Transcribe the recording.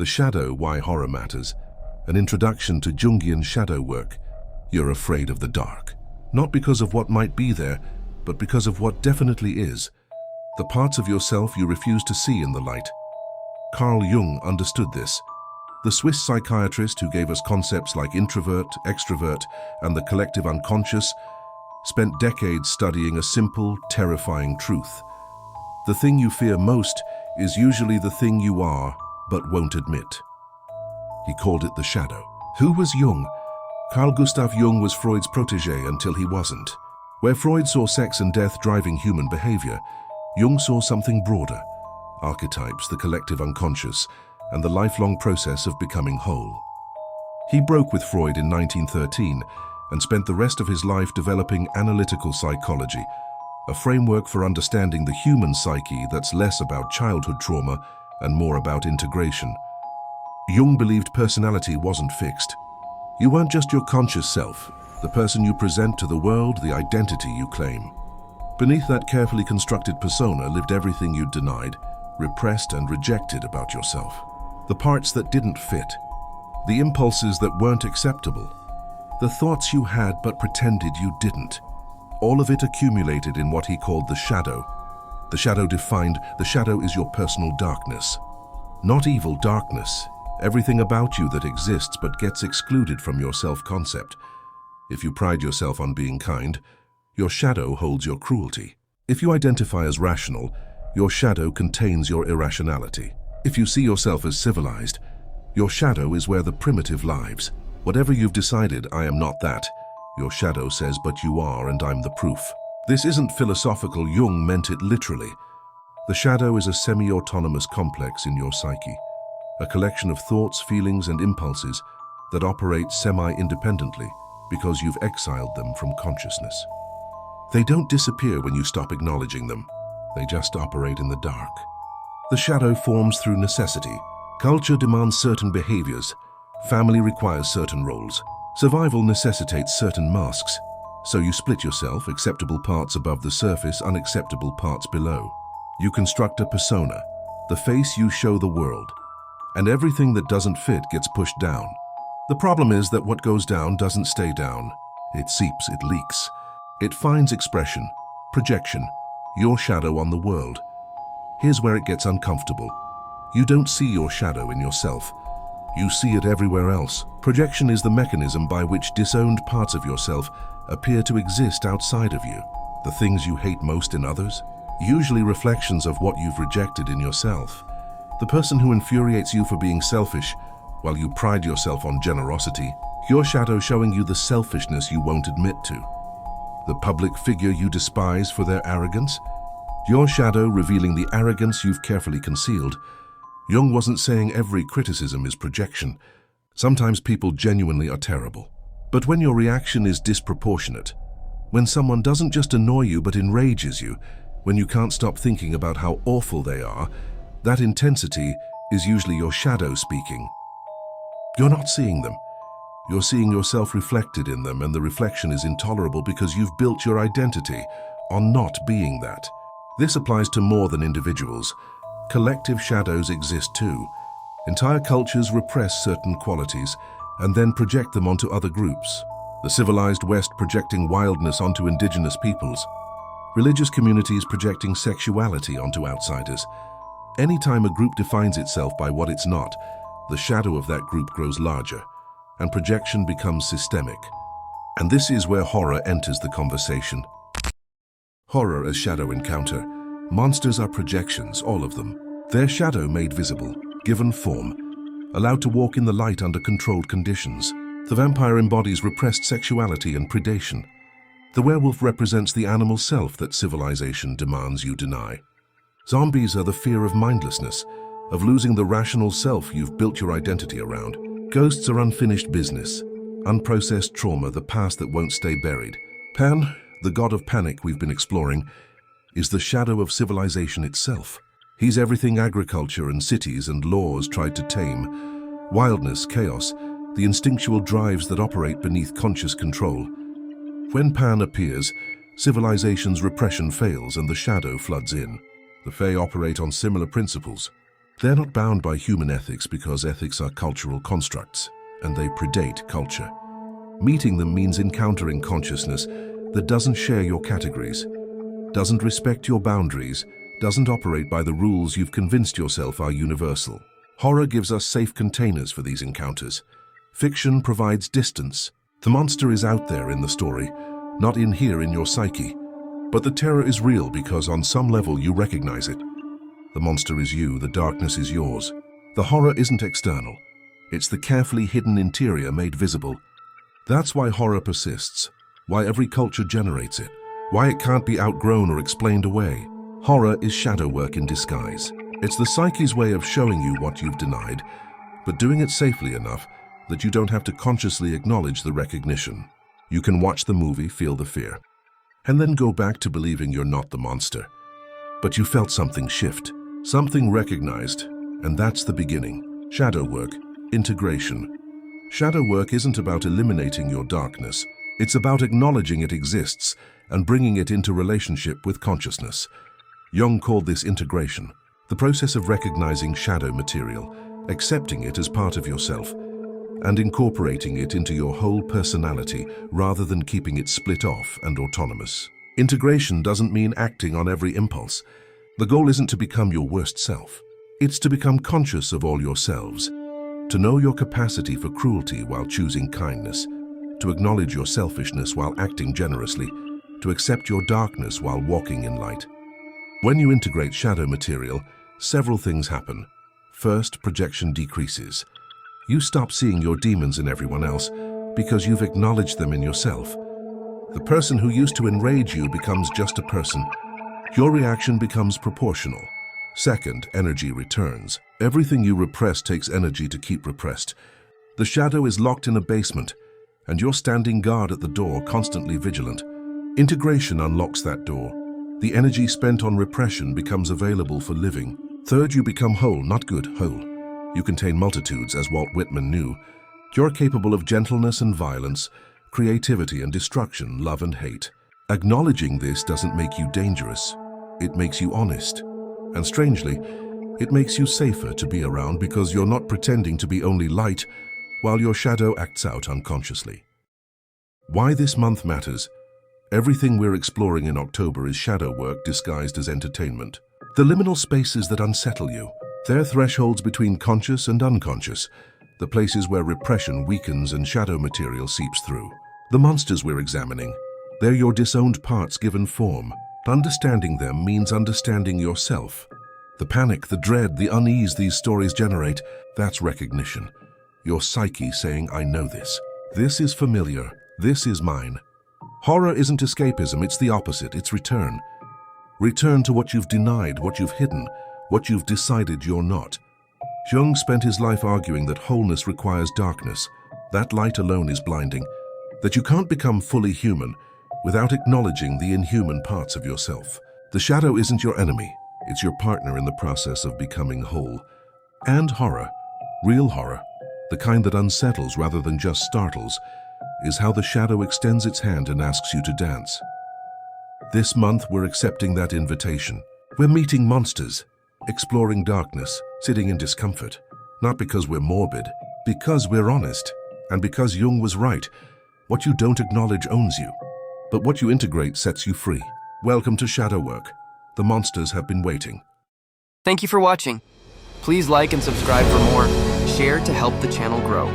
The Shadow, Why Horror Matters, an introduction to Jungian shadow work. You're afraid of the dark, not because of what might be there, but because of what definitely is, the parts of yourself you refuse to see in the light. Carl Jung understood this. The Swiss psychiatrist who gave us concepts like introvert, extrovert, and the collective unconscious spent decades studying a simple, terrifying truth. The thing you fear most is usually the thing you are, but won't admit. He called it the shadow. Who was Jung? Carl Gustav Jung was Freud's protégé until he wasn't. Where Freud saw sex and death driving human behavior, Jung saw something broader: archetypes, the collective unconscious, and the lifelong process of becoming whole. He broke with Freud in 1913 and spent the rest of his life developing analytical psychology, a framework for understanding the human psyche that's less about childhood trauma and more about integration. Jung believed personality wasn't fixed. You weren't just your conscious self, the person you present to the world, the identity you claim. Beneath that carefully constructed persona lived everything you'd denied, repressed, and rejected about yourself. The parts that didn't fit, the impulses that weren't acceptable, the thoughts you had but pretended you didn't. All of it accumulated in what he called the shadow. The shadow defined, the shadow is your personal darkness. Not evil darkness, everything about you that exists but gets excluded from your self-concept. If you pride yourself on being kind, your shadow holds your cruelty. If you identify as rational, your shadow contains your irrationality. If you see yourself as civilized, your shadow is where the primitive lives. Whatever you've decided, I am not that. Your shadow says, but you are, and I'm the proof. This isn't philosophical. Jung meant it literally. The shadow is a semi-autonomous complex in your psyche, a collection of thoughts, feelings, and impulses that operate semi-independently because you've exiled them from consciousness. They don't disappear when you stop acknowledging them. They just operate in the dark. The shadow forms through necessity. Culture demands certain behaviors. Family requires certain roles. Survival necessitates certain masks. So you split yourself, acceptable parts above the surface, unacceptable parts below. You construct a persona, the face you show the world, and everything that doesn't fit gets pushed down. The problem is that what goes down doesn't stay down. It seeps, it leaks. It finds expression, projection, your shadow on the world. Here's where it gets uncomfortable. You don't see your shadow in yourself. You see it everywhere else. Projection is the mechanism by which disowned parts of yourself appear to exist outside of you. The things you hate most in others, usually reflections of what you've rejected in yourself. The person who infuriates you for being selfish, while you pride yourself on generosity, your shadow showing you the selfishness you won't admit to. The public figure you despise for their arrogance, your shadow revealing the arrogance you've carefully concealed. Jung wasn't saying every criticism is projection. Sometimes people genuinely are terrible. But when your reaction is disproportionate, when someone doesn't just annoy you but enrages you, when you can't stop thinking about how awful they are, that intensity is usually your shadow speaking. You're not seeing them. You're seeing yourself reflected in them, and the reflection is intolerable because you've built your identity on not being that. This applies to more than individuals. Collective shadows exist too. Entire cultures repress certain qualities and then project them onto other groups. The civilized West projecting wildness onto indigenous peoples. Religious communities projecting sexuality onto outsiders. Anytime a group defines itself by what it's not, the shadow of that group grows larger, and projection becomes systemic. And this is where horror enters the conversation. Horror as shadow encounter. Monsters are projections, all of them. Their shadow made visible, given form, allowed to walk in the light under controlled conditions. The vampire embodies repressed sexuality and predation. The werewolf represents the animal self that civilization demands you deny. Zombies are the fear of mindlessness, of losing the rational self you've built your identity around. Ghosts are unfinished business, unprocessed trauma, the past that won't stay buried. Pan, the god of panic we've been exploring, is the shadow of civilization itself. He's everything agriculture and cities and laws tried to tame. Wildness, chaos, the instinctual drives that operate beneath conscious control. When Pan appears, civilization's repression fails and the shadow floods in. The Fae operate on similar principles. They're not bound by human ethics because ethics are cultural constructs, and they predate culture. Meeting them means encountering consciousness that doesn't share your categories, doesn't respect your boundaries, doesn't operate by the rules you've convinced yourself are universal. Horror gives us safe containers for these encounters. Fiction provides distance. The monster is out there in the story, not in here in your psyche. But the terror is real because on some level you recognize it. The monster is you, the darkness is yours. The horror isn't external. It's the carefully hidden interior made visible. That's why horror persists, why every culture generates it, why it can't be outgrown or explained away. Horror is shadow work in disguise. It's the psyche's way of showing you what you've denied, but doing it safely enough that you don't have to consciously acknowledge the recognition. You can watch the movie, feel the fear, and then go back to believing you're not the monster. But you felt something shift, something recognized, and that's the beginning. Shadow work, integration. Shadow work isn't about eliminating your darkness. It's about acknowledging it exists and bringing it into relationship with consciousness. Jung called this integration, the process of recognizing shadow material, accepting it as part of yourself, and incorporating it into your whole personality rather than keeping it split off and autonomous. Integration doesn't mean acting on every impulse. The goal isn't to become your worst self. It's to become conscious of all yourselves, to know your capacity for cruelty while choosing kindness, to acknowledge your selfishness while acting generously, to accept your darkness while walking in light. When you integrate shadow material, several things happen. First, projection decreases. You stop seeing your demons in everyone else because you've acknowledged them in yourself. The person who used to enrage you becomes just a person. Your reaction becomes proportional. Second, energy returns. Everything you repress takes energy to keep repressed. The shadow is locked in a basement, and you're standing guard at the door, constantly vigilant. Integration unlocks that door. The energy spent on repression becomes available for living. Third, you become whole, not good, whole. You contain multitudes, as Walt Whitman knew. You're capable of gentleness and violence, creativity and destruction, love and hate. Acknowledging this doesn't make you dangerous. It makes you honest. And strangely, it makes you safer to be around because you're not pretending to be only light while your shadow acts out unconsciously. Why this month matters. Everything we're exploring in October is shadow work disguised as entertainment. The liminal spaces that unsettle you. They're thresholds between conscious and unconscious, the places where repression weakens and shadow material seeps through. The monsters we're examining, they're your disowned parts given form. Understanding them means understanding yourself. The panic, the dread, the unease these stories generate, that's recognition. Your psyche saying, I know this. This is familiar. This is mine. Horror isn't escapism, it's the opposite, it's return. Return to what you've denied, what you've hidden, what you've decided you're not. Jung spent his life arguing that wholeness requires darkness. That light alone is blinding. That you can't become fully human without acknowledging the inhuman parts of yourself. The shadow isn't your enemy, it's your partner in the process of becoming whole. And horror, real horror, the kind that unsettles rather than just startles, is how the shadow extends its hand and asks you to dance. This month, we're accepting that invitation. We're meeting monsters, exploring darkness, sitting in discomfort. Not because we're morbid, because we're honest. And because Jung was right, what you don't acknowledge owns you. But what you integrate sets you free. Welcome to Shadow Work. The monsters have been waiting. Thank you for watching. Please like and subscribe for more. Share to help the channel grow.